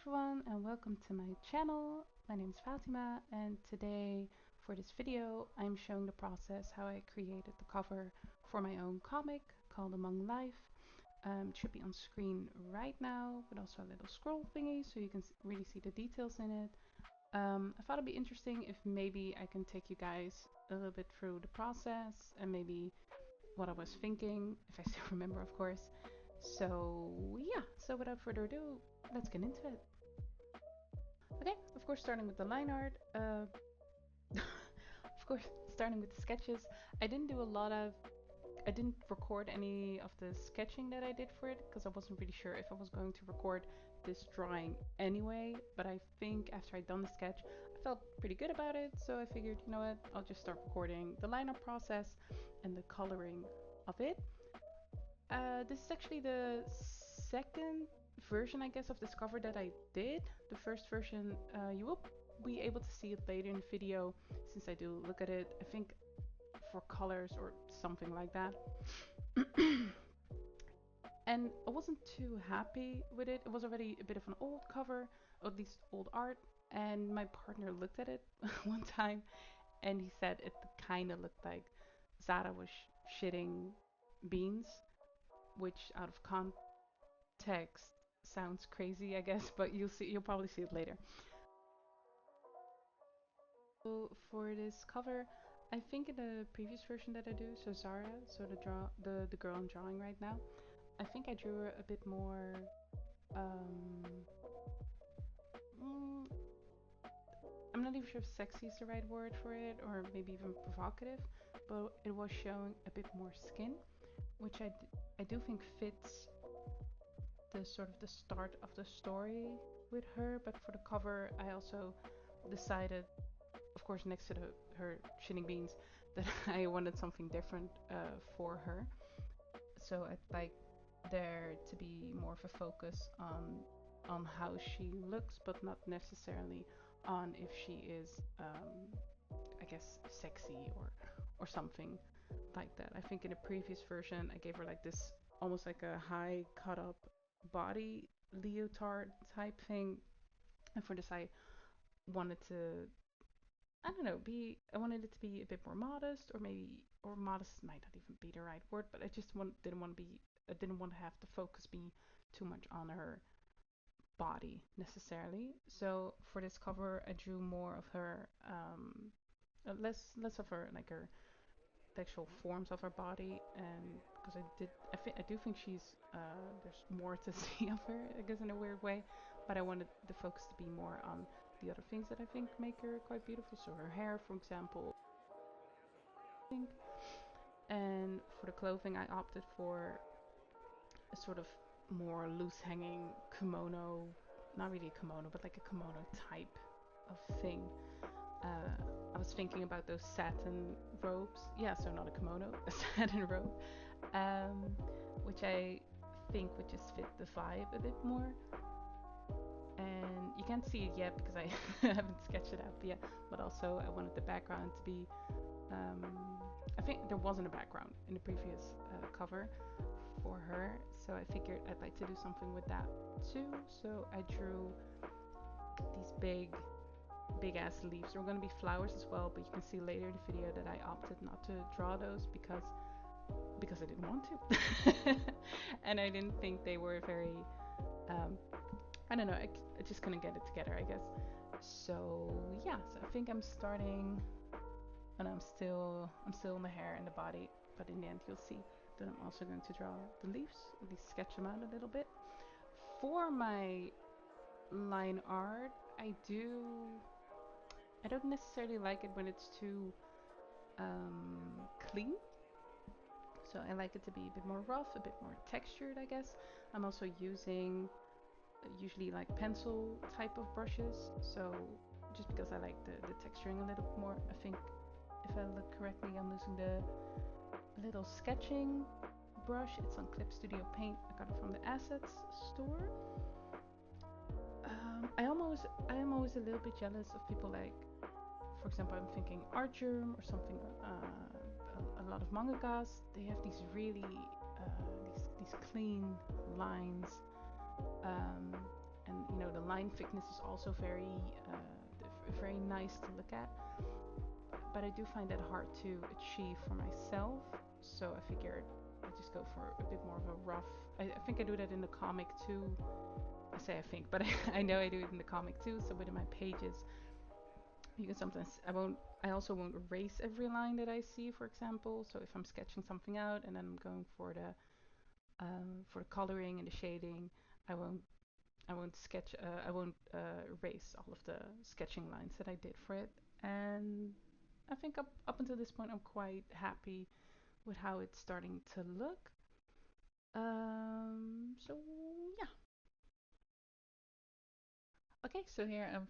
everyone and welcome to my channel. My name is Fatima and today for this video I'm showing the process how I created the cover for my own comic called Among Life. It should be on screen right now with also a little scroll thingy so you can really see the details in it. I thought it'd be interesting if maybe I can take you guys a little bit through the process and maybe what I was thinking, if I still remember of course. So yeah, so without further ado, let's get into it. Okay, of course starting with the line art. Of course starting with the sketches. I didn't do a lot of I didn't record any of the sketching that I did for it because I wasn't really sure if I was going to record this drawing anyway, but I think after I'd done the sketch I felt pretty good about it, so I figured, you know what, I'll just start recording the line art process and the coloring of it. This is actually the second version, I guess, of this cover that I did. The first version, you will be able to see it later in the video since I do look at it, I think for colors or something like that. And I wasn't too happy with it. It was already a bit of an old cover, or at least old art, and my partner looked at it one time and he said it kind of looked like Zara was shitting beans, which out of context sounds crazy, I guess, but you'll probably see it later. So for this cover, I think in the previous version that I do, so Zara, so the girl I'm drawing right now, I think I drew her a bit more um mm, I'm not even sure if sexy is the right word for it or maybe even provocative, but it was showing a bit more skin, which I do think fits the sort of the start of the story with her, but for the cover I also decided, of course next to her shitting beans, that I wanted something different for her. So I'd like there to be more of a focus on how she looks, but not necessarily on if she is, I guess, sexy or something like that. I think in the previous version I gave her like this almost like a high cut up body leotard type thing, and for this I wanted to, I don't know, I wanted it to be a bit more modest, or maybe, or modest might not even be the right word, but didn't want to be, I didn't want to have the focus be too much on her body necessarily. So for this cover, I drew more of her, less of her, like her the actual forms of her body, and because I do think there's more to see of her, I guess, in a weird way, but I wanted the focus to be more on the other things that I think make her quite beautiful. So her hair, for example, and for the clothing, I opted for a sort of more loose hanging kimono, not really a kimono, but like a kimono type of thing. I was thinking about those satin robes. Yeah, so not a kimono, a satin robe, um, which I think would just fit the vibe a bit more. And you can't see it yet because I haven't sketched it out yet, but also I wanted the background to be, um, I think there wasn't a background in the previous cover for her, so I figured I'd like to do something with that too. So I drew these big ass leaves. There were going to be flowers as well, but you can see later in the video that I opted not to draw those because I didn't want to. And I didn't think they were very, um, I don't know, I just couldn't get it together, I guess. So yeah, so I think I'm starting, and I'm still in the hair and the body, but in the end you'll see that I'm also going to draw the leaves, at least sketch them out a little bit. For my line art, I don't necessarily like it when it's too clean. So I like it to be a bit more rough, a bit more textured, I guess. I'm also using usually like pencil type of brushes. So just because I like the texturing a little bit more, I think if I look correctly, I'm using the little sketching brush. It's on Clip Studio Paint. I got it from the Assets store. I am always a little bit jealous of people like, for example, I'm thinking Artgerm or something. A lot of mangakas, they have these really these clean lines, um, and you know the line thickness is also very nice to look at. But I do find that hard to achieve for myself, so I figured I just go for a bit more of a rough. I think I do that in the comic too. I say I think, but I know I do it in the comic too. So within my pages, you can sometimes I also won't erase every line that I see, for example. So if I'm sketching something out and then I'm going for the coloring and the shading, I won't erase all of the sketching lines that I did for it. And I think up until this point, I'm quite happy with how it's starting to look. So yeah. Okay, so here I'm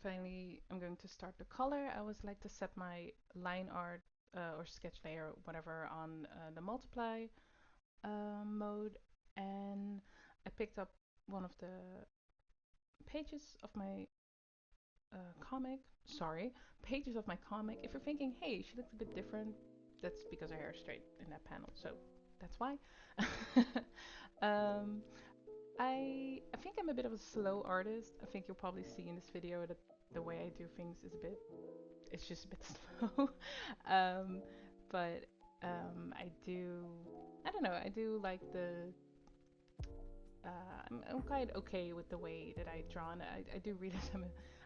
going to start the color. I always like to set my line art or sketch layer, whatever, on the multiply mode. And I picked up one of the pages of my comic. Sorry, pages of my comic. If you're thinking, hey, she looks a bit different, that's because her hair is straight in that panel. So that's why. um, I think I'm a bit of a slow artist. I think you'll probably see in this video that the way I do things is it's just a bit slow. um, but I don't know, I do like I'm quite okay with the way that I draw, and I do realize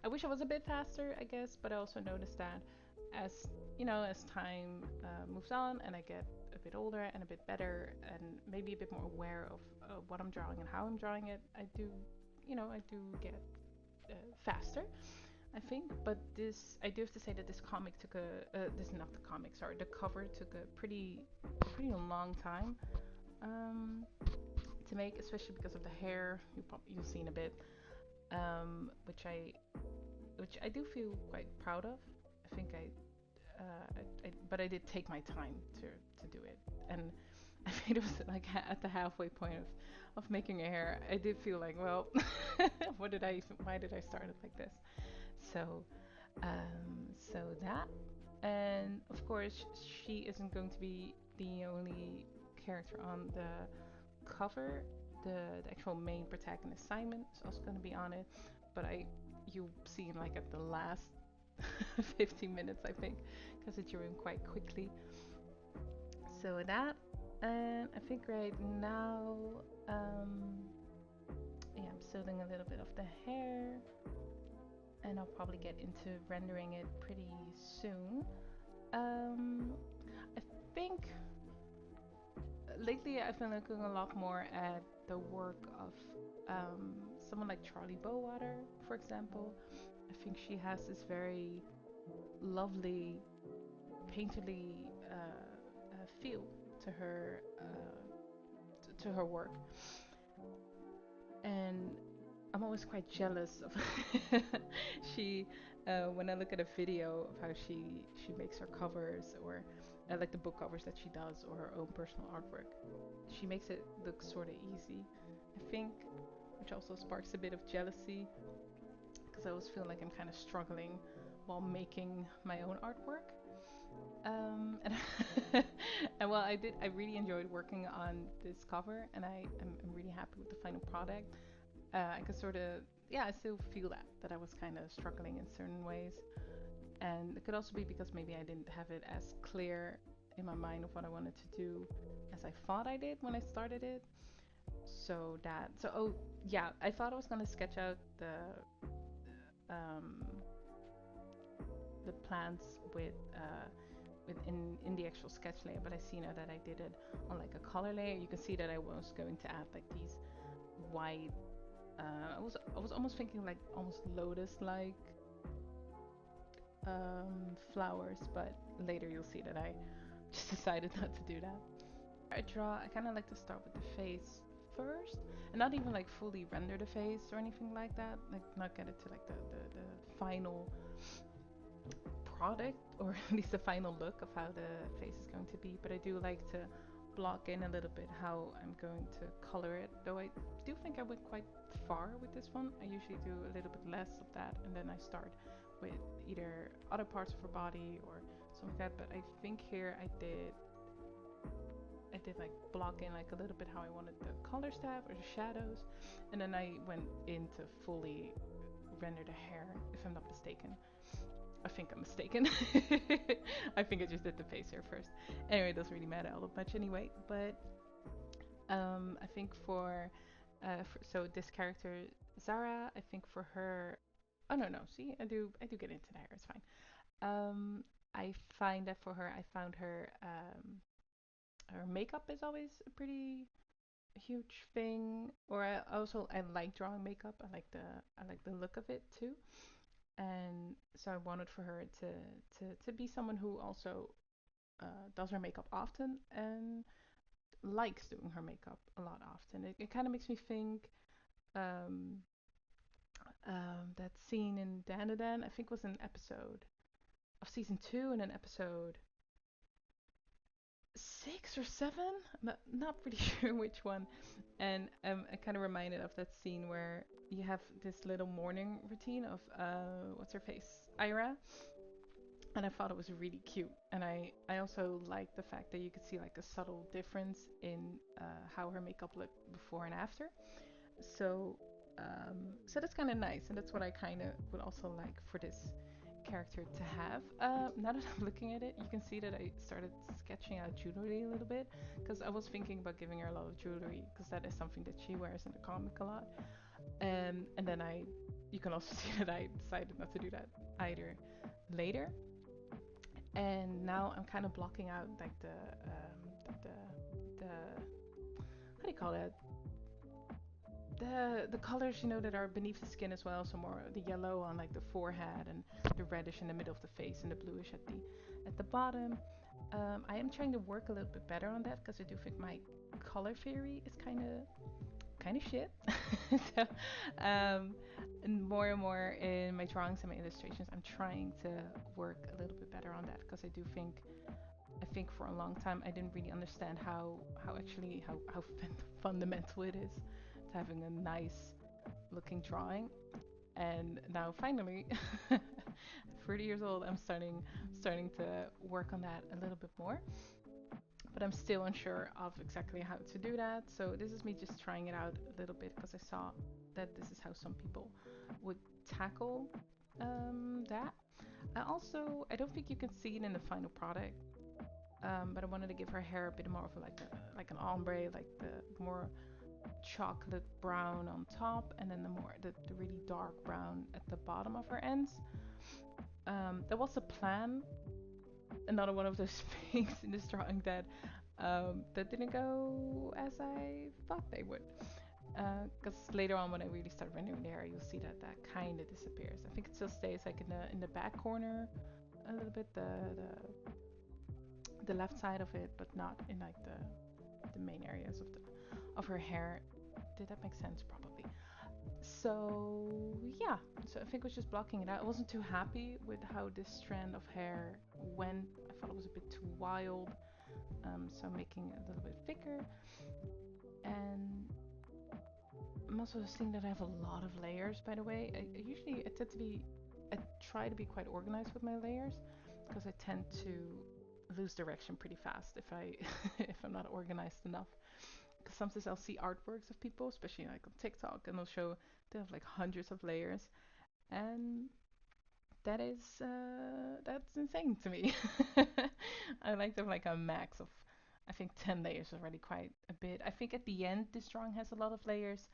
I wish I was a bit faster, I guess, but I also noticed that as as time moves on and I get a bit older and a bit better and maybe a bit more aware of what I'm drawing and how I'm drawing it, I do get faster, I think. But I do have to say that this comic took this not the comic, sorry, the cover took a pretty long time. Um, to make, especially because of the hair. You've seen a bit, which I do feel quite proud of. I think but I did take my time to do it, and I think it was like at the halfway point of making a hair, I did feel like, well, why did I start it like this? So, so that, and of course, she isn't going to be the only character on the cover. The actual main protagonist, Simon, is also going to be on it, but you've seen like at the last 15 minutes, I think, because it drew in quite quickly. So that, and I think right now, yeah, I'm still doing a little bit of the hair, and I'll probably get into rendering it pretty soon. I think lately I've been looking a lot more at the work of someone like Charlie Bowater, for example. I think she has this very lovely, painterly feel to her work, and I'm always quite jealous of she when I look at a video of how she makes her covers, or like the book covers that she does, or her own personal artwork. She makes it look sort of easy, I think, which also sparks a bit of jealousy, because I always feel like I'm kind of struggling while making my own artwork. And, and well, I really enjoyed working on this cover, and I'm really happy with the final product. I could sort of, yeah, I still feel that I was kind of struggling in certain ways, and it could also be because maybe I didn't have it as clear in my mind of what I wanted to do as I thought I did when I started it. Oh yeah, I thought I was gonna sketch out um, the plants in the actual sketch layer, but I see now that I did it on like a color layer. You can see that I was going to add like these white. I was almost thinking like almost lotus-like flowers, but later you'll see that I just decided not to do that. I kind of like to start with the face first, and not even like fully render the face or anything like that, like not get it to like the final product, or at least the final look of how the face is going to be. But I do like to block in a little bit how I'm going to color it, though I do think I went quite far with this one. I usually do a little bit less of that, and then I start with either other parts of her body or something like that. But I think here I did like block in like a little bit how I wanted the colors to have or the shadows, and then I went in to fully render the hair, if I'm not mistaken. I think I'm mistaken. I think I just did the face hair first. Anyway, it doesn't really matter all that much anyway. But I think so this character Zara, I think for her, oh no, see, I do get into the hair. It's fine. I find that for her, I found her makeup is always a pretty huge thing. Or I like drawing makeup. I like the look of it too. And so I wanted for her to be someone who also does her makeup often and likes doing her makeup a lot often. It kind of makes me think um, that scene in Danadan, I think was an episode of season 2 and an episode 6 or 7. I'm not pretty sure which one. And I kind of reminded of that scene where you have this little morning routine of what's her face, Ira, and I thought it was really cute. And I also like the fact that you could see like a subtle difference in how her makeup looked before and after. So so that's kind of nice, and that's what I kind of would also like for this character to have. Now that I'm looking at it, you can see that I started sketching out jewelry a little bit because I was thinking about giving her a lot of jewelry because that is something that she wears in the comic a lot. And then you can also see that I decided not to do that either later. And now I'm kind of blocking out like the how do you call it, the colors, that are beneath the skin as well. So more the yellow on like the forehead and the reddish in the middle of the face and the bluish at the bottom. I am trying to work a little bit better on that because I do think my color theory is kind of shit. So and more in my drawings and my illustrations, I'm trying to work a little bit better on that because I think for a long time I didn't really understand how fundamental it is to having a nice looking drawing. And now finally, 30 years old, I'm starting to work on that a little bit more. But I'm still unsure of exactly how to do that. So this is me just trying it out a little bit because I saw that this is how some people would tackle that. I don't think you can see it in the final product, but I wanted to give her hair a bit more of like an ombre, like the more chocolate brown on top, and then the really dark brown at the bottom of her ends. There was a plan, another one of those things in this drawing that didn't go as I thought they would. Because later on, when I really start rendering the hair, you'll see that kind of disappears. I think it still stays like in the back corner a little bit, the left side of it, but not in like the main areas of her hair. Did that make sense? Probably. So yeah, so I think I was just blocking it out. I wasn't too happy with how this strand of hair went. I thought it was a bit too wild. So I'm making it a little bit thicker. And I'm also seeing that I have a lot of layers, by the way. I try to be quite organized with my layers because I tend to lose direction pretty fast if if I'm not organized enough. Because sometimes I'll see artworks of people, especially like on TikTok, and they'll show they have like hundreds of layers, and that's insane to me. I like to have like a max of, I think 10 layers is already quite a bit. I think at the end this drawing has a lot of layers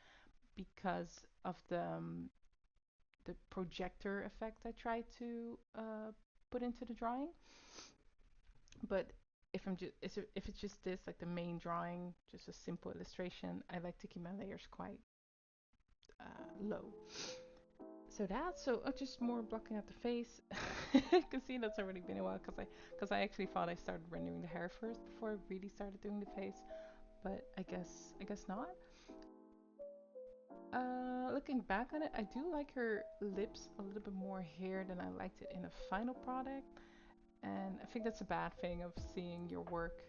because of the projector effect I try to put into the drawing. But if it's just this, like the main drawing, just a simple illustration, I like to keep my layers quite low. So just more blocking out the face. You can see that's already been a while because I actually thought I started rendering the hair first before I really started doing the face, but I guess not. Looking back on it, I do like her lips a little bit more here than I liked it in the final product, and I think that's a bad thing of seeing your work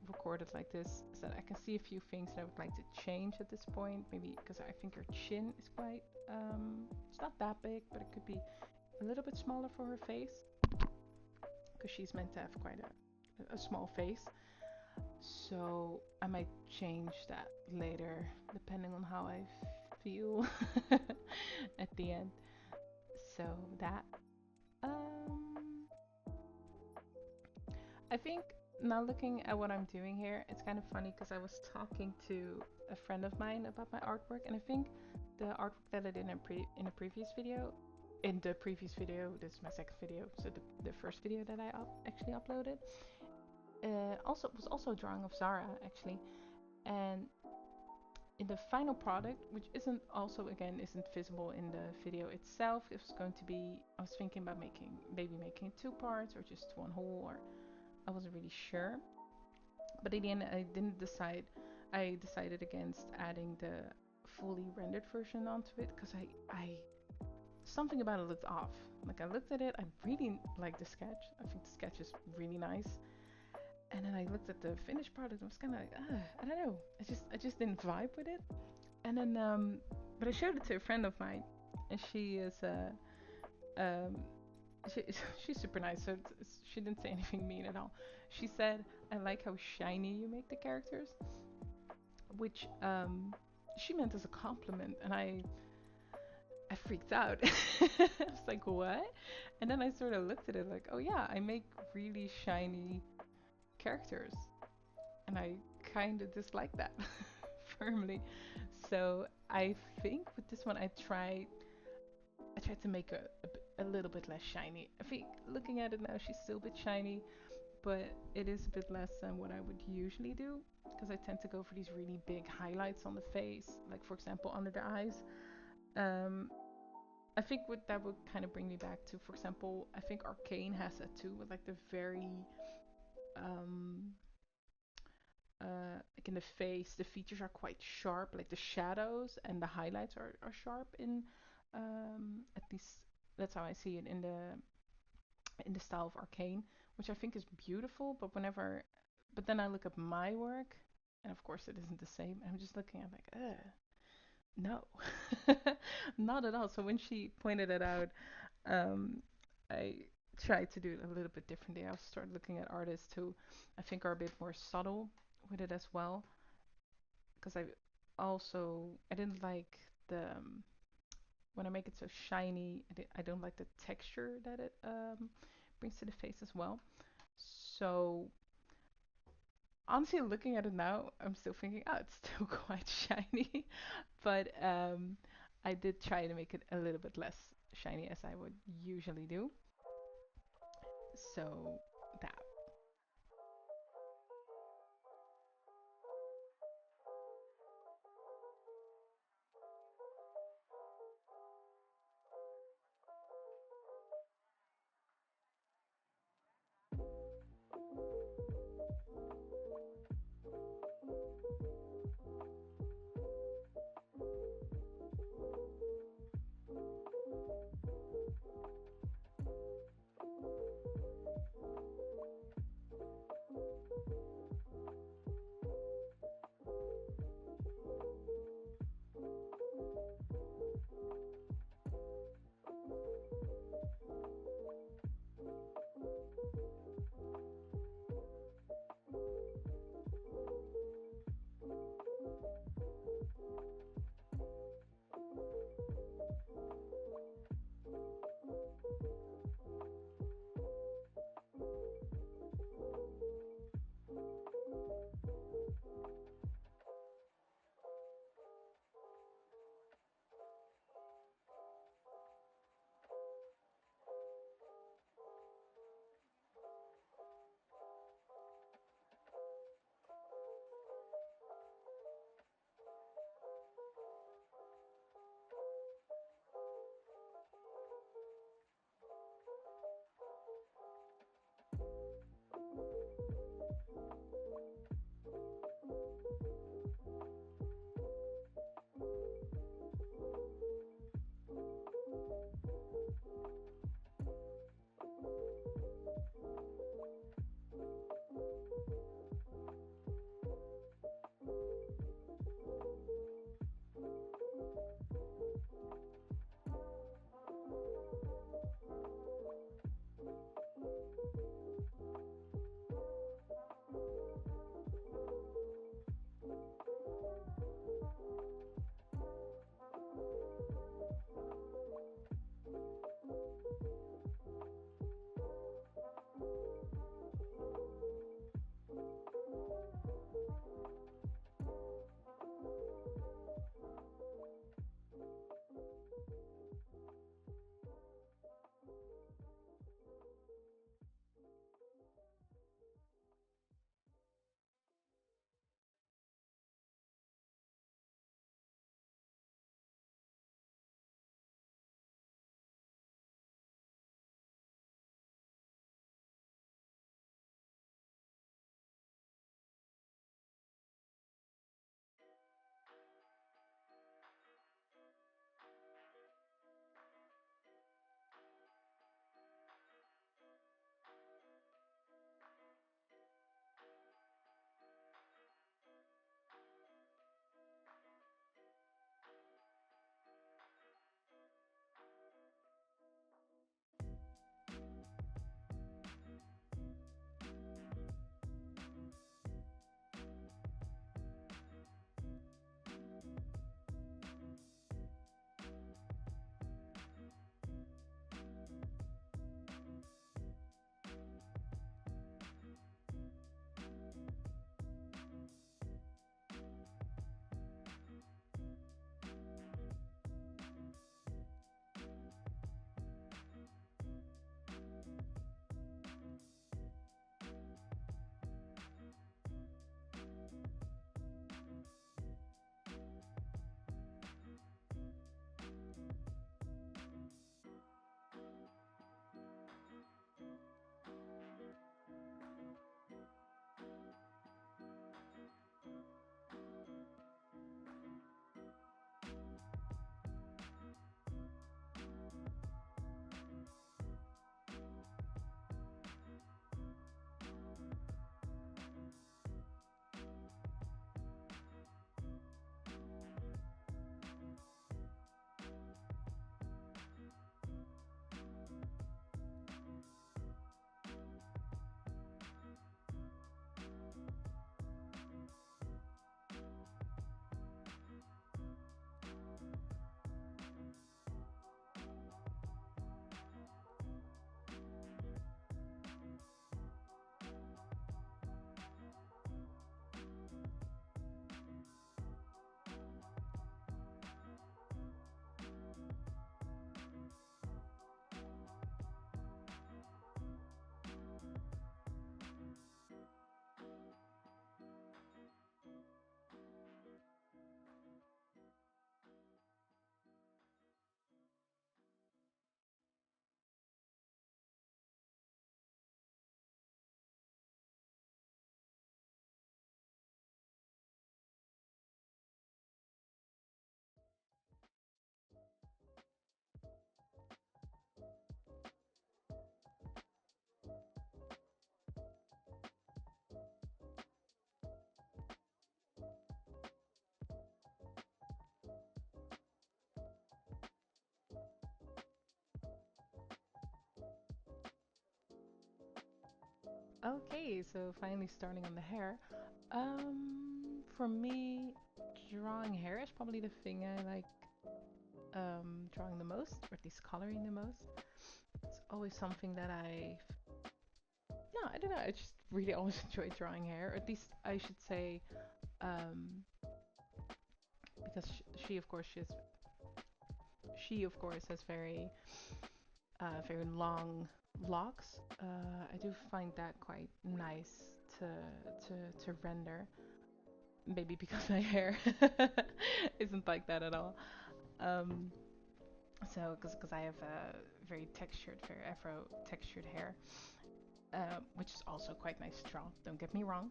recorded like this, is that I can see a few things that I would like to change at this point. Maybe because I think her chin is quite, it's not that big, but it could be a little bit smaller for her face because she's meant to have quite a small face. So I might change that later depending on how I feel at the end. So that um I think now looking at what I'm doing here, it's kind of funny because I was talking to a friend of mine about my artwork, and I think the artwork that I did in a previous video, this is my second video, so the first video that I actually uploaded, also was also a drawing of Zara actually, and in the final product, which isn't also again isn't visible in the video itself, it was going to be, I was thinking about making two parts or just one whole, or I wasn't really sure. But in the end, I didn't decide. I decided against adding the fully rendered version onto it because I something about it looked off. Like I looked at it, I really like the sketch. I think the sketch is really nice. And then I looked at the finished product and was kind of like, I don't know. I just didn't vibe with it. And then but I showed it to a friend of mine, and she is um she, she's super nice, so she didn't say anything mean at all. She said, I like how shiny you make the characters, which she meant as a compliment, and I freaked out. I was like, what? And then I sort of looked at it like, oh yeah, I make really shiny characters, and I kind of dislike that firmly. So I think with this one, I tried to make a little bit less shiny. I think looking at it now, she's still a bit shiny, but it is a bit less than what I would usually do because I tend to go for these really big highlights on the face, like for example under the eyes. Um, I think what that would kind of bring me back to, for example, I think Arcane has that too, with like the very um, like in the face, the features are quite sharp, like the shadows and the highlights are sharp in at least that's how I see it in the style of Arcane, which I think is beautiful. But then I look at my work, and of course it isn't the same. I'm just looking at like, no, not at all. So when she pointed it out, um, I tried to do it a little bit differently. I started looking at artists who I think are a bit more subtle with it as well, because I didn't like the when I make it so shiny. I don't like the texture that it brings to the face as well. So honestly, looking at it now, I'm still thinking, oh, it's still quite shiny. But I did try to make it a little bit less shiny as I would usually do. So that. Okay, so finally starting on the hair. For me, drawing hair is probably the thing I like drawing the most, or at least coloring the most. It's always something that yeah, I don't know, I just really always enjoy drawing hair. Or at least I should say, um, because she of course she of course has very long locks. I do find that quite nice to to render. Maybe because my hair isn't like that at all. Um, so because I have a very textured, very afro textured hair, which is also quite nice to draw. Don't get me wrong.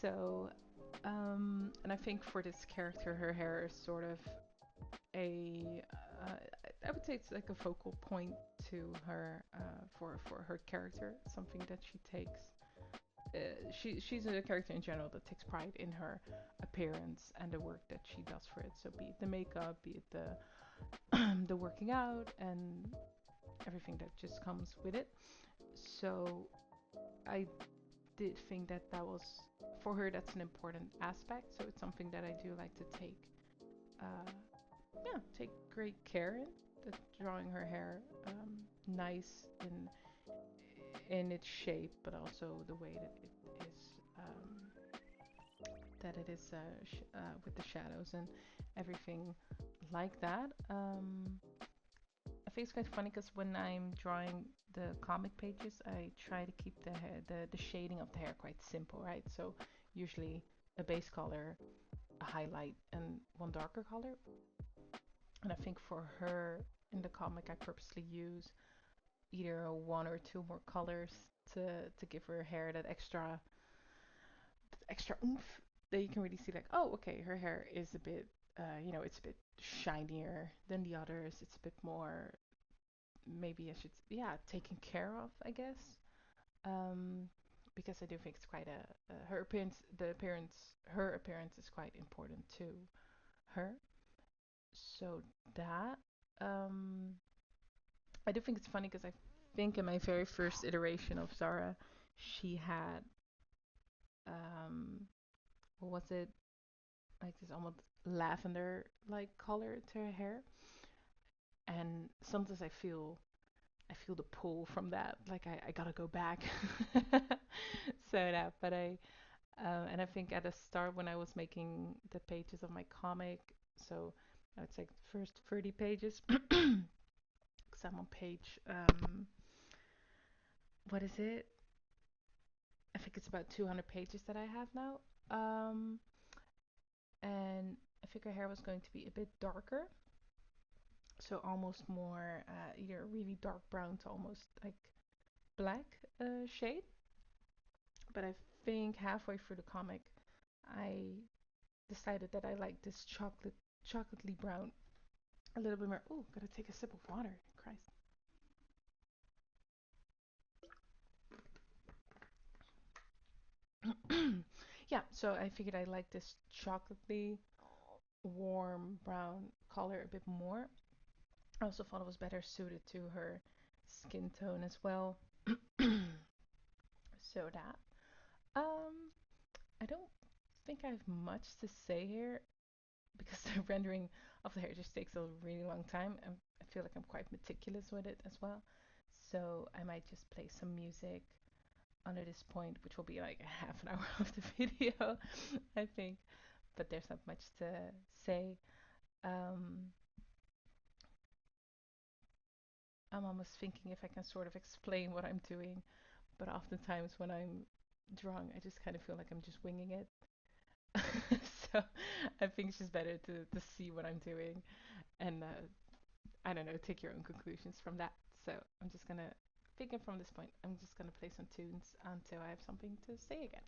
So, and I think for this character, her hair is sort of a I would say it's like a focal point to her for her character, something that she takes. She's a character in general that takes pride in her appearance and the work that she does for it. So be it the makeup, be it the the working out, and everything that just comes with it. So I did think that that was for her. That's an important aspect. So it's something that I do like to take uh, yeah, take great care in. The drawing her hair nice in its shape, but also the way that it is with the shadows and everything like that. I think it's quite funny because when I'm drawing the comic pages, I try to keep the shading of the hair quite simple, right? So usually a base color, a highlight, and one darker color. And I think for her in the comic, I purposely use either one or two more colors to give her hair that extra oomph that you can really see like, oh, okay, her hair is a bit it's a bit shinier than the others. It's a bit more, maybe I should, yeah, taken care of, I guess. Um, because I do think it's quite her appearance, her appearance is quite important to her. So that um I do think it's funny because I think in my very first iteration of Zara, she had um, what was it, like this almost lavender like color to her hair, and sometimes I feel the pull from that, like I gotta go back. So that, but and I think at the start when I was making the pages of my comic, so I would say the first 30 pages, because I'm on page what is it? I think it's about 200 pages that I have now. Um, and I think her hair was going to be a bit darker, so almost more either really dark brown to almost like black shade. But I think halfway through the comic, I decided that I like this chocolatey brown a little bit more. Oh, gotta take a sip of water. Christ. Yeah, so I figured I like this chocolatey warm brown color a bit more. I also thought it was better suited to her skin tone as well. So that. Um, I don't think I have much to say here because the rendering of the hair just takes a really long time. I feel like I'm quite meticulous with it as well. So I might just play some music under this point, which will be like a half an hour of the video, I think. But there's not much to say. Um, I'm almost thinking if I can sort of explain what I'm doing, but oftentimes when I'm drawing, I just kind of feel like I'm just winging it. So I think it's just better to see what I'm doing and I don't know, take your own conclusions from that. So I'm just gonna thinking from this point, I'm just gonna play some tunes until I have something to say again.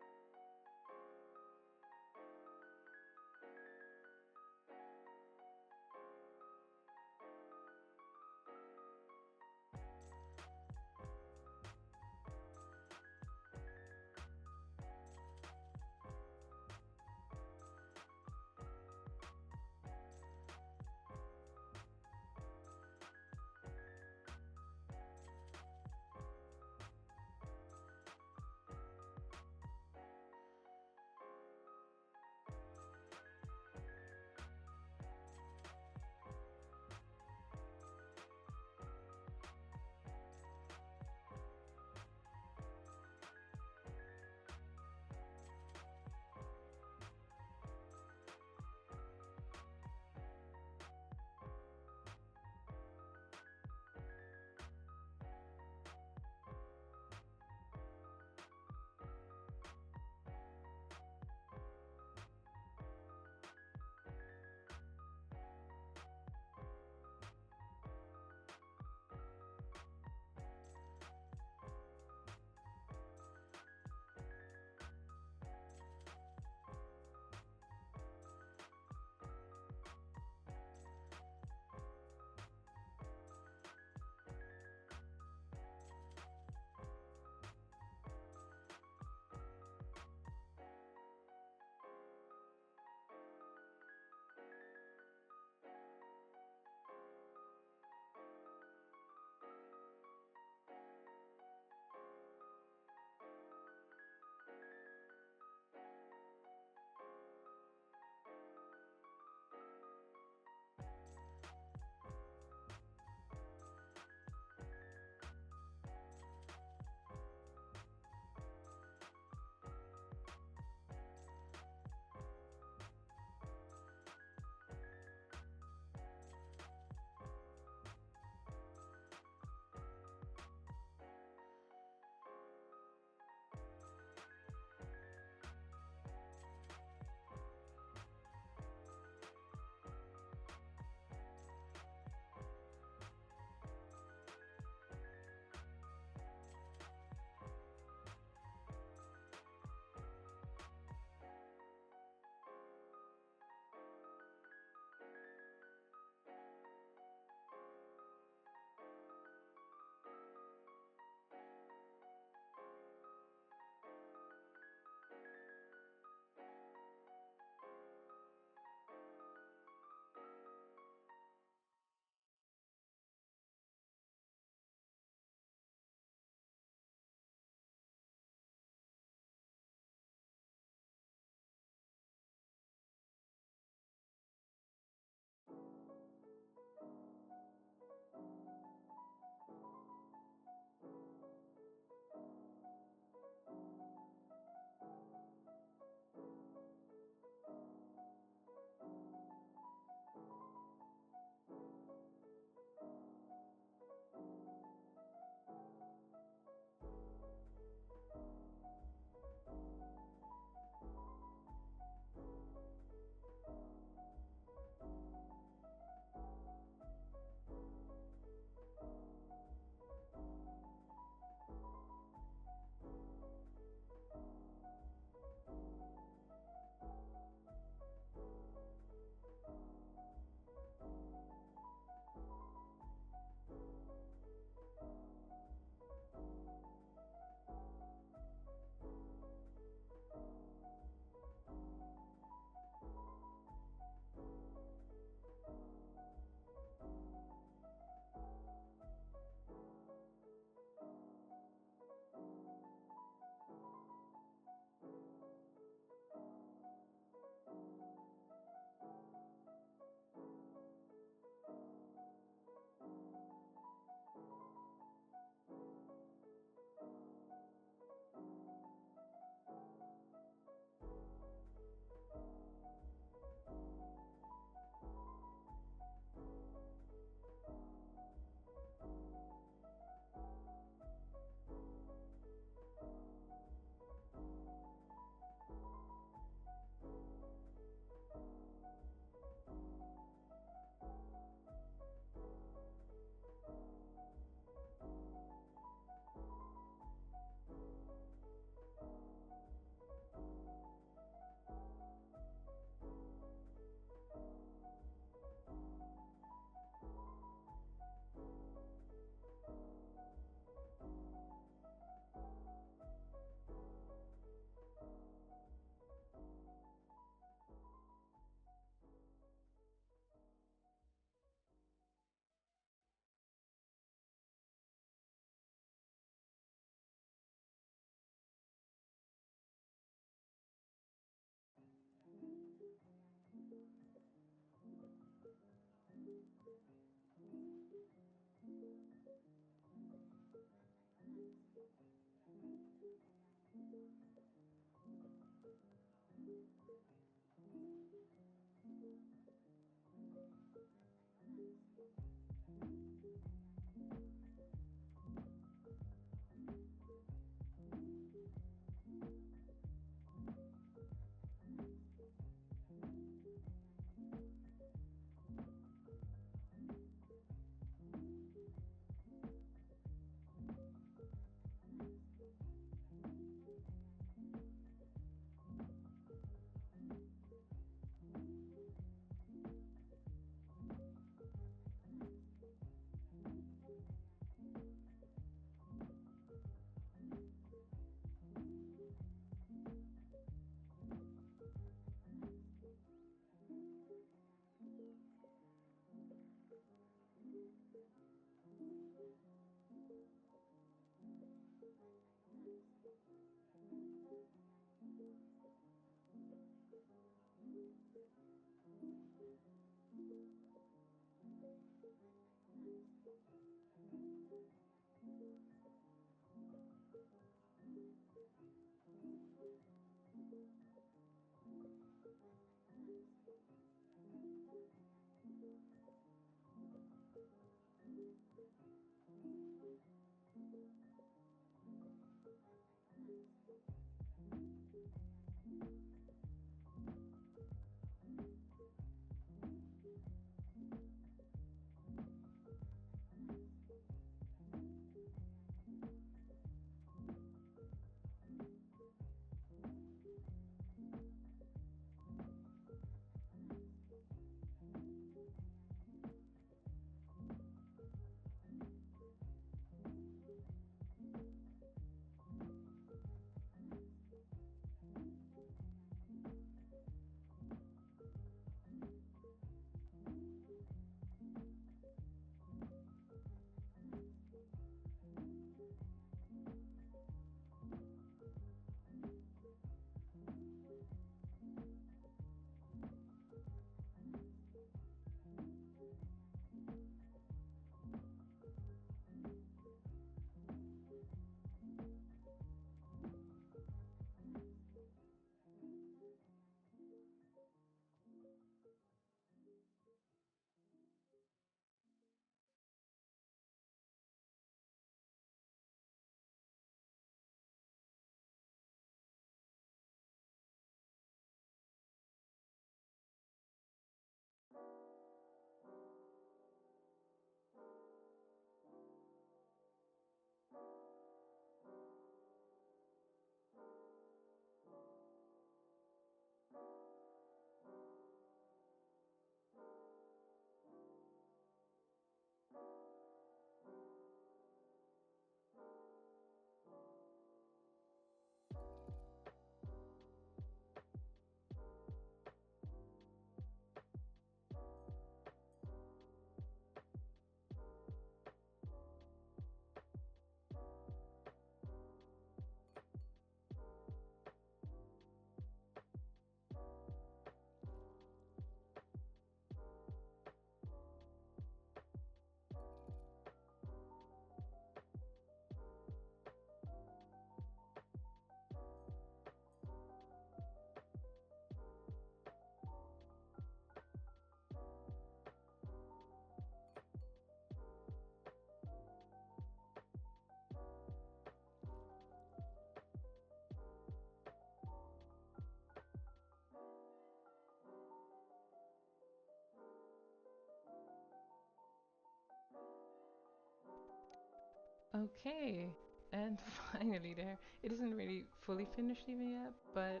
Okay, and finally there. It isn't really fully finished even yet, but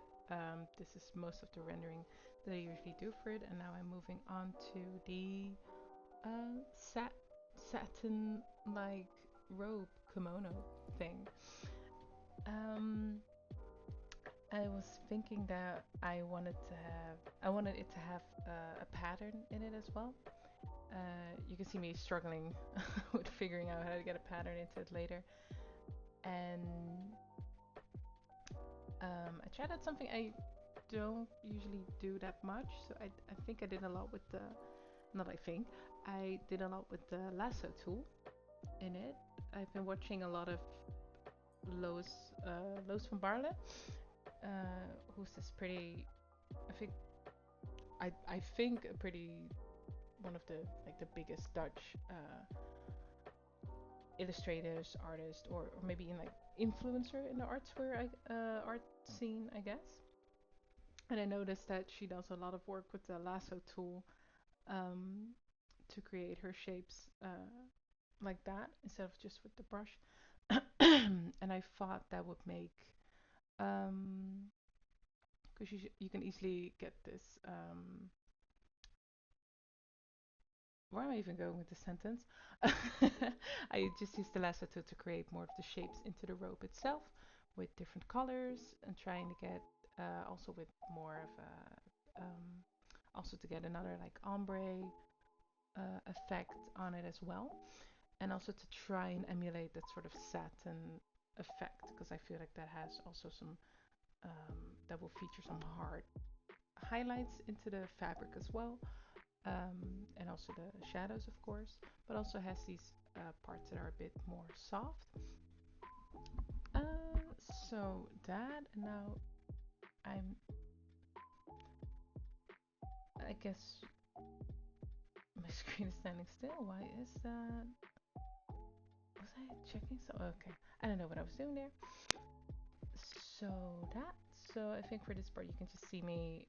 this is most of the rendering that I usually do for it, and now I'm moving on to the satin-like robe kimono thing. Um, I was thinking that I wanted it to have a pattern in it as well. You can see me struggling with figuring out how to get a pattern into it later. And I tried out something I don't usually do that much. So I think I did a lot with the, not I think, I did a lot with the lasso tool in it. I've been watching a lot of Lois, Lois van Barle, who's this pretty, I think, I think a pretty, one of the, like the biggest Dutch illustrators, artists, or maybe in like influencer in the art scene, I guess. And I noticed that she does a lot of work with the lasso tool um, to create her shapes like that instead of just with the brush. And I thought that would make, because you can easily get this. Where am I even going with the sentence? I just used the lasso tool to create more of the shapes into the rope itself with different colors and trying to get also with more of a also to get another like ombre effect on it as well, and also to try and emulate that sort of satin effect because I feel like that has also some that will feature some heart highlights into the fabric as well, and also the shadows, of course, but also has these parts that are a bit more soft. Uh, so that, and now I'm, I guess my screen is standing still. Why is that? Was I checking? So okay, I don't know what I was doing there. So that, so I think for this part you can just see me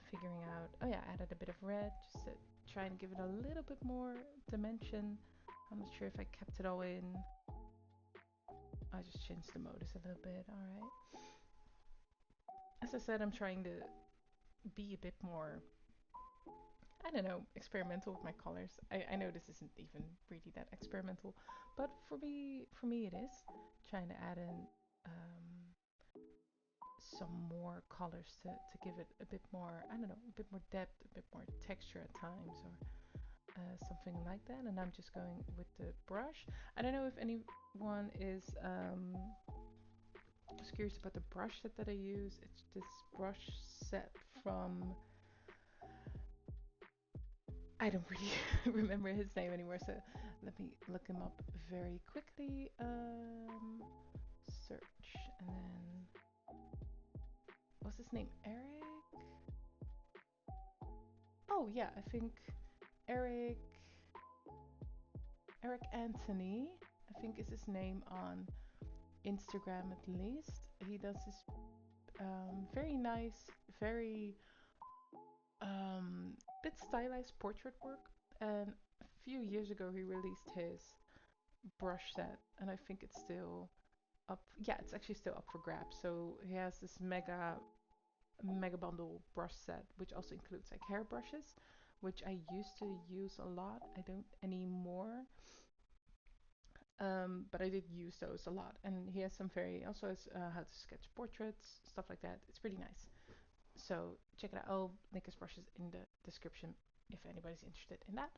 figuring out. Oh yeah, I added a bit of red just to try and give it a little bit more dimension. I'm not sure if I kept it all in. I just changed the modus a little bit. All right. As I said, I'm trying to be a bit more, I don't know, experimental with my colors. I know this isn't even really that experimental, but for me it is. Trying to add in some more colors to give it a bit more, I don't know, a bit more depth, a bit more texture at times, or something like that. And I'm just going with the brush. I don't know if anyone is curious about the brush set that I use. It's this brush set from, I don't really remember his name anymore, so let me look him up very quickly. Search, and then what's his name? Eric? Oh yeah, I think Eric Eric Anthony, I think is his name on Instagram at least. He does this very nice, very bit stylized portrait work. And a few years ago, he released his brush set, and I think it's still up. Yeah, it's actually still up for grabs. So he has this mega bundle brush set, which also includes like hair brushes, which I used to use a lot. I don't anymore. But I did use those a lot, and he has some very also has how to sketch portraits, stuff like that. It's pretty nice. So check it out. I'll link his brushes in the description if anybody's interested in that.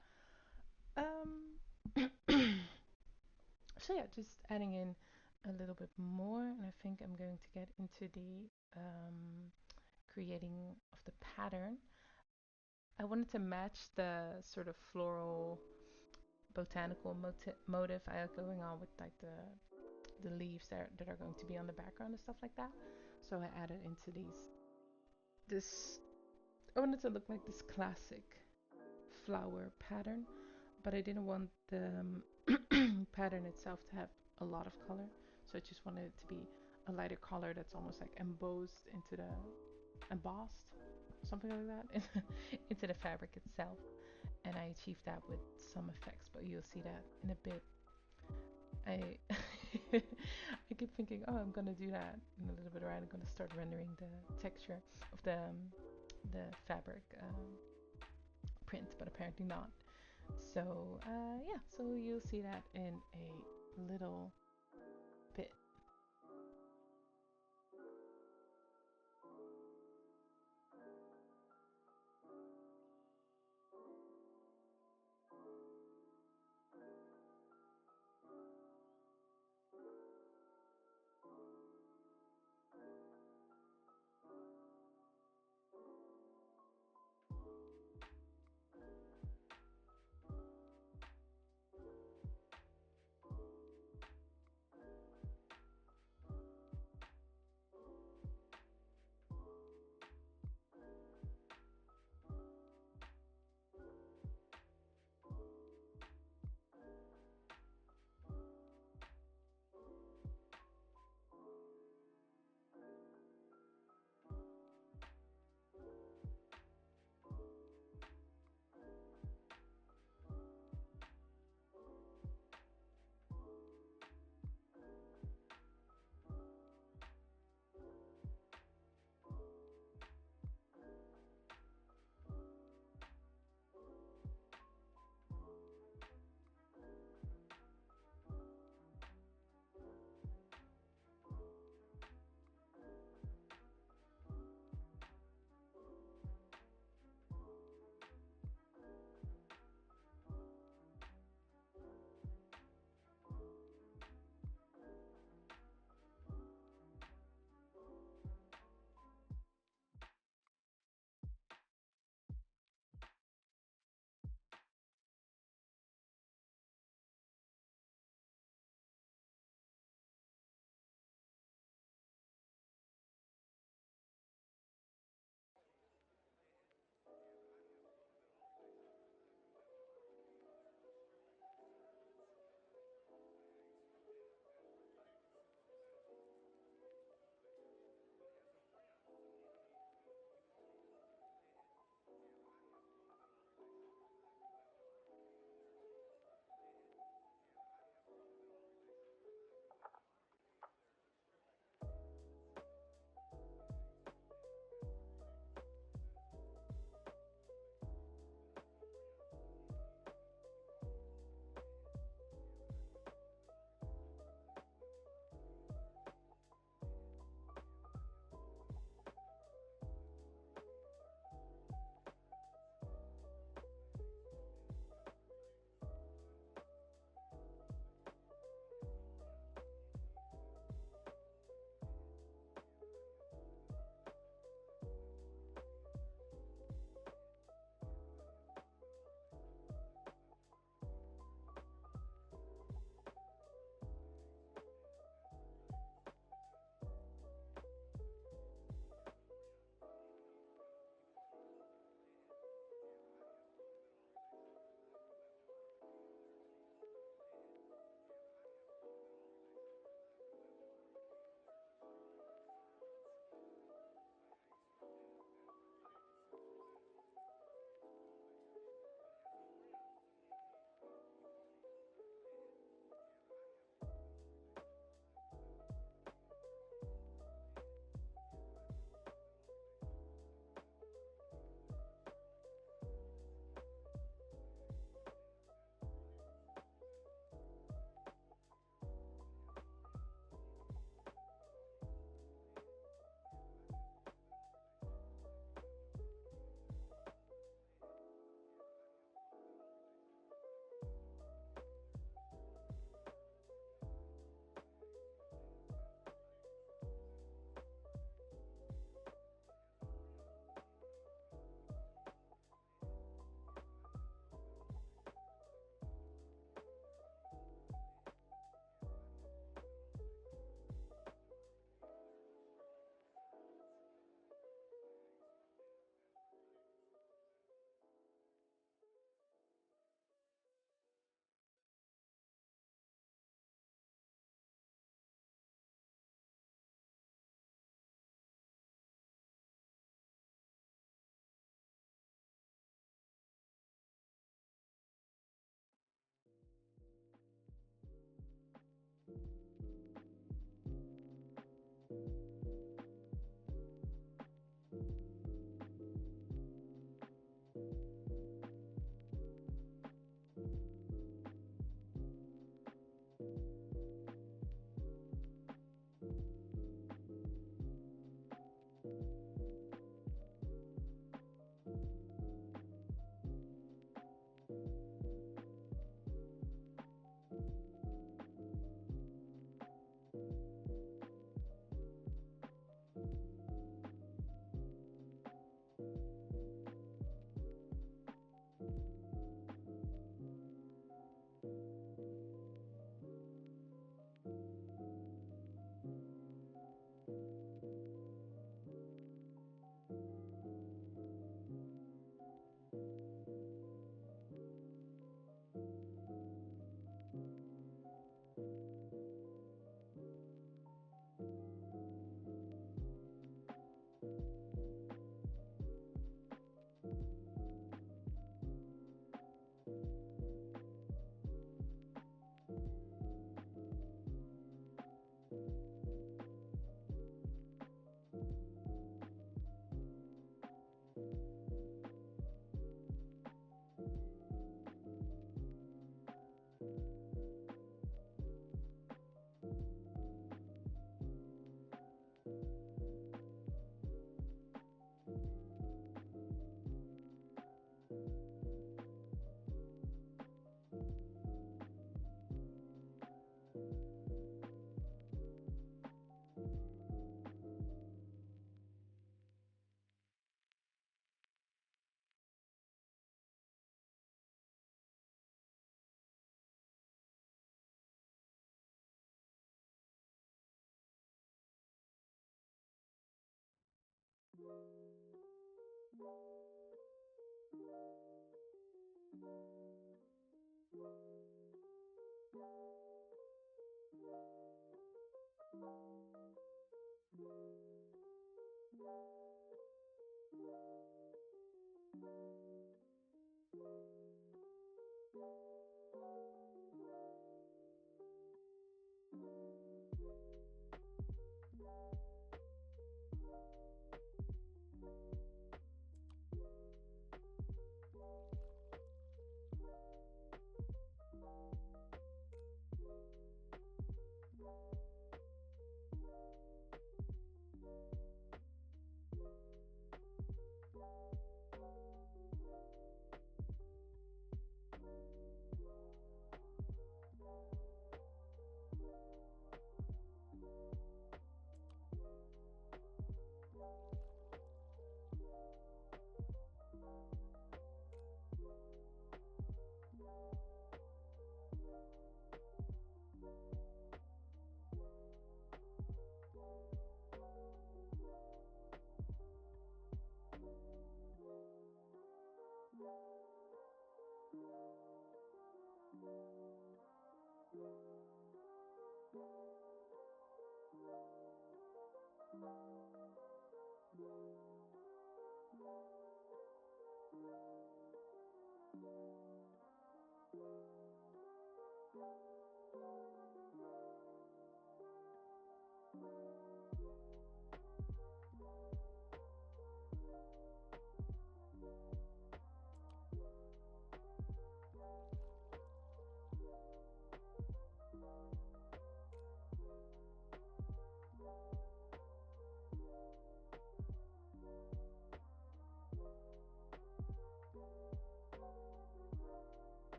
Um, so yeah, just adding in a little bit more, and I think I'm going to get into the creating of the pattern. I wanted to match the sort of floral botanical motif I have going on with like the leaves that are going to be on the background and stuff like that. So I added into this, I wanted to look like this classic flower pattern, but I didn't want the pattern itself to have a lot of color. So I just wanted it to be a lighter color that's almost like embossed, something like that, into the fabric itself. And I achieved that with some effects, but you'll see that in a bit. I I keep thinking, oh, I'm gonna do that in a little bit, right? I'm gonna start rendering the texture of the fabric print, but apparently not. So yeah, so you'll see that in a little bit.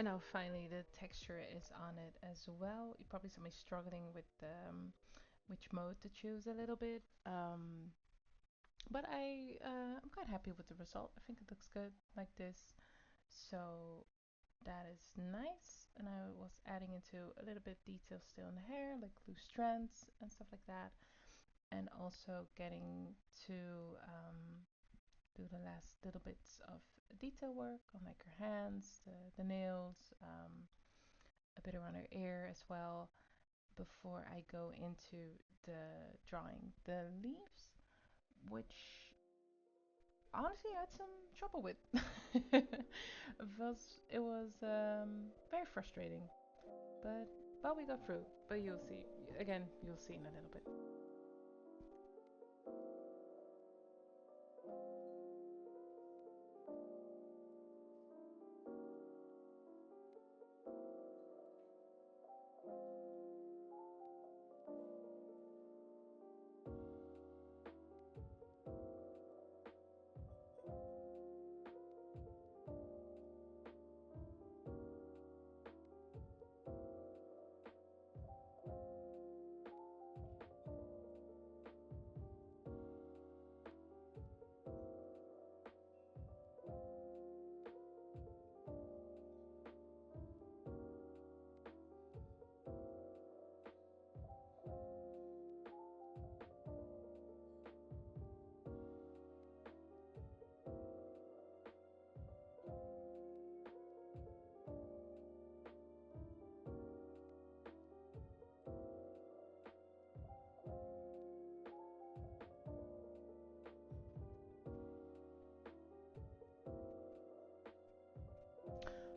And now finally the texture is on it as well. You probably saw me struggling with which mode to choose a little bit. But I'm quite happy with the result. I think it looks good like this. So that is nice. And I was adding into a little bit detail still in the hair, like loose strands and stuff like that. And also getting to do the last little bits of detail work on like her hands, the nails, a bit around her ear as well before I go into the drawing the leaves, which honestly I had some trouble with. It was very frustrating, but we got through. But you'll see. Again, you'll see in a little bit.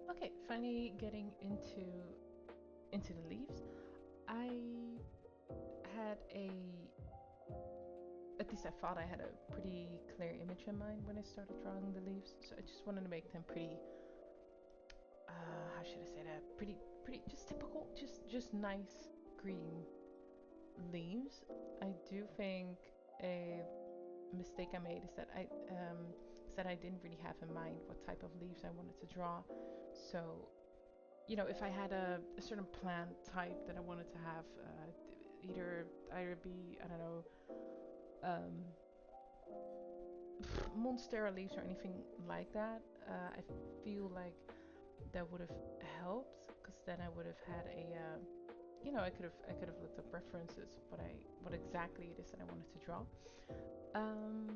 Okay, finally getting into the leaves. I had a at least I thought I had a pretty clear image in mind when I started drawing the leaves. So I just wanted to make them pretty how should I say that? Pretty just typical, just nice green leaves. I do think a mistake I made is that I didn't really have in mind what type of leaves I wanted to draw. So if I had a certain plant type that I wanted to have, either be I don't know, um, monstera leaves or anything like that, I feel like that would have helped because then I would have had I could have looked up references what exactly it is that I wanted to draw. Um,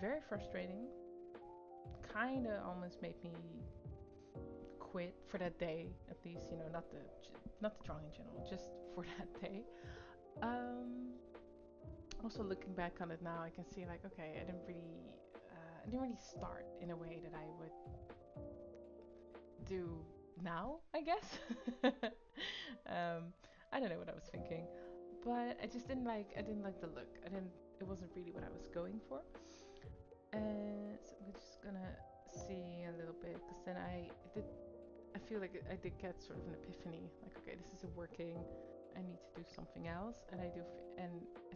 Very frustrating. Kind of almost made me quit for that day, at least. Not the drawing in general, just for that day. Um, Also looking back on it now, I can see like okay, I didn't really start in a way that I would do now, I guess. um, I don't know what I was thinking, but I didn't like the look. It wasn't really what I was going for. So we're just gonna see a little bit, because then I feel like I did get sort of an epiphany, like okay, this isn't working. I need to do something else, and I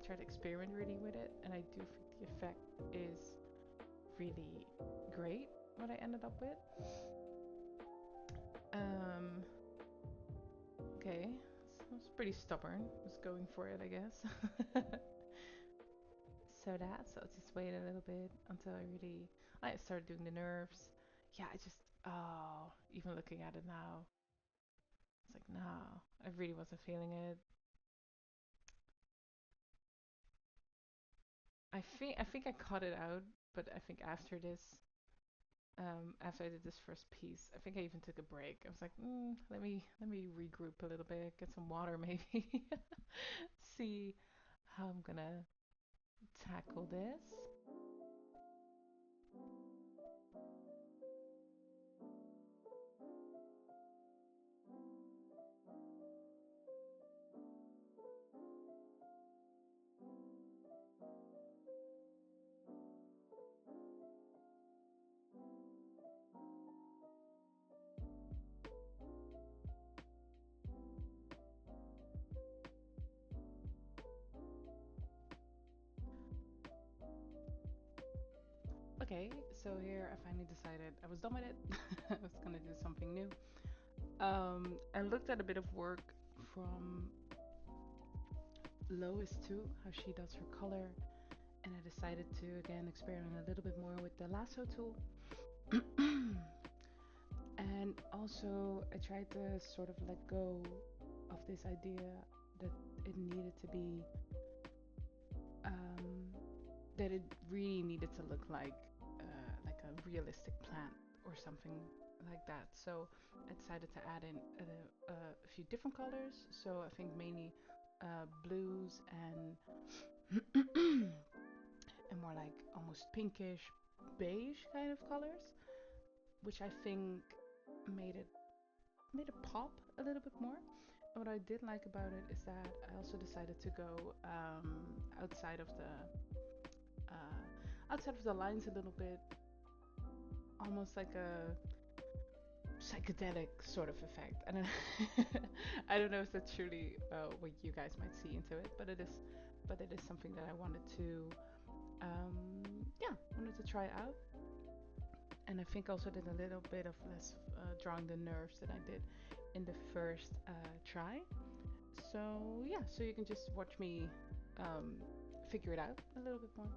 try to experiment really with it, and I do think the effect is really great. What I ended up with. Um, okay, so I was pretty stubborn. Was going for it, I guess. So I'll just wait a little bit until I started doing the nerves. Yeah, even looking at it now, it's like, no, I really wasn't feeling it. I think I cut it out, but I think after I did this first piece, I think I even took a break. I was like, let me regroup a little bit, get some water maybe, see how I'm gonna tackle this. Okay, so here I finally decided I was done with it. I was gonna do something new. I looked at a bit of work from Lois too, how she does her color, and I decided to again experiment a little bit more with the lasso tool. And also, I tried to sort of let go of this idea that it needed to be, um, that it really needed to look like a realistic plant or something like that. So I decided to add in a few different colors. So I think mainly blues and more like almost pinkish, beige kind of colors, which I think made it made it pop a little bit more. And what I did like about it is that I also decided to go outside of the lines a little bit, almost like a psychedelic sort of effect. I don't know, I don't know if that's truly what you guys might see into it, but it is something that I wanted to wanted to try out. And I think also did a little bit of less drawing the nerves that I did in the first try. So yeah, so you can just watch me um, figure it out a little bit more.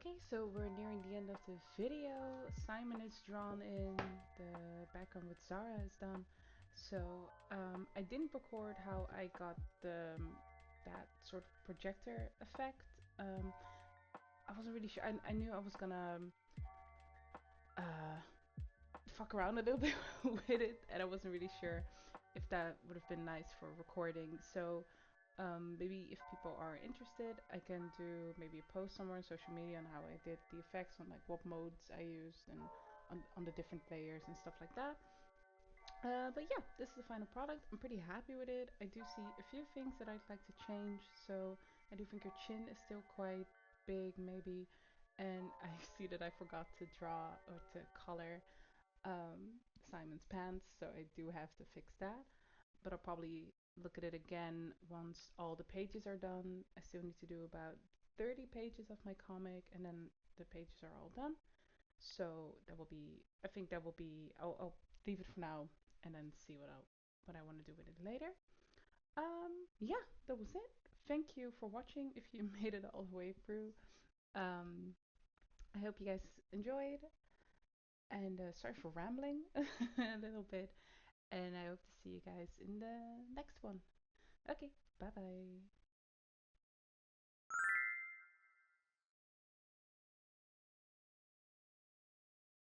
Okay, so we're nearing the end of the video. Simon is drawn in, the background with Zara is done. So I didn't record how I got that sort of projector effect. Um, I wasn't really sure. I knew I was gonna uh, fuck around a little bit with it, and I wasn't really sure if that would have been nice for recording. So maybe if people are interested, I can do maybe a post somewhere on social media on how I did the effects, on like what modes I used, and on the different layers and stuff like that. But yeah, this is the final product. I'm pretty happy with it. I do see a few things that I'd like to change. So I do think your chin is still quite big, maybe. And I see that I forgot to draw or to color Simon's pants, so I do have to fix that. But I'll probably look at it again once all the pages are done. I still need to do about 30 pages of my comic, and then the pages are all done. So that will be, I think that will be, I'll leave it for now and then see what I want to do with it later. Yeah, that was it. Thank you for watching if you made it all the way through. Um, I hope you guys enjoyed, and sorry for rambling a little bit. And I hope to see you guys in the next one. Okay, bye bye.